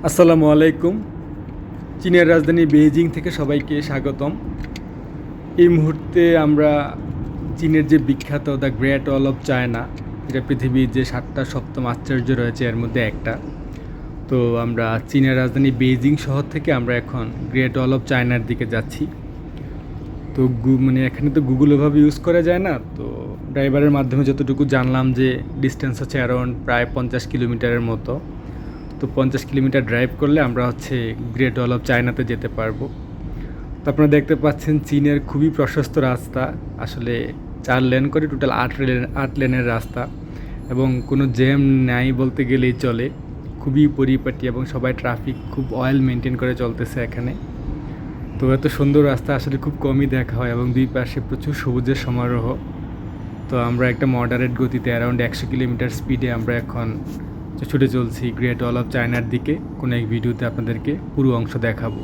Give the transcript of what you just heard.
আসসালামু আলাইকুম। চীনের রাজধানী বেইজিং থেকে সবাইকে স্বাগতম। এই মুহূর্তে আমরা চীনের যে বিখ্যাত the great wall of China, যেটা পৃথিবীর যে 7টা সপ্তম আশ্চর্য রয়েছে এর মধ্যে একটা। তো আমরা চীনের রাজধানী বেইজিং শহর থেকে আমরা এখন গ্রেট ওয়াল অফ চায়নার দিকে যাচ্ছি। তো মানে এখানে তো গুগল ওভাবে ইউজ করা যায় না, তো ড্রাইভারের মাধ্যমে যতটুকু জানলাম যে ডিস্টেন্স হচ্ছে অ্যারাউন্ড প্রায় 50 কিলোমিটারের মতো। তো 50 কিলোমিটার ড্রাইভ করলে আমরা হচ্ছে গ্রেট ওয়াল অফ চায়নাতে যেতে পারবো। তো আপনারা দেখতে পাচ্ছেন চীনের খুবই প্রশস্ত রাস্তা, আসলে 4 লেন করে টোটাল 8 লেনের রাস্তা, এবং কোনো জ্যাম নাই বলতে গেলেই চলে। খুবই পরিপাটি এবং সবাই ট্রাফিক খুব অয়েল মেনটেন করে চলতেছে এখানে। তো এত সুন্দর রাস্তা আসলে খুব কমই দেখা হয়, এবং দুই পাশে প্রচুর সবুজের সমারোহ। তো আমরা একটা মডারেট গতিতে অ্যারাউন্ড 100 কিলোমিটার স্পিডে আমরা এখন ছুটে চলছি গ্রেট ওয়াল অফ চায়নার দিকে। কোনো এক ভিডিওতে আপনাদেরকে পুরো অংশ দেখাবো।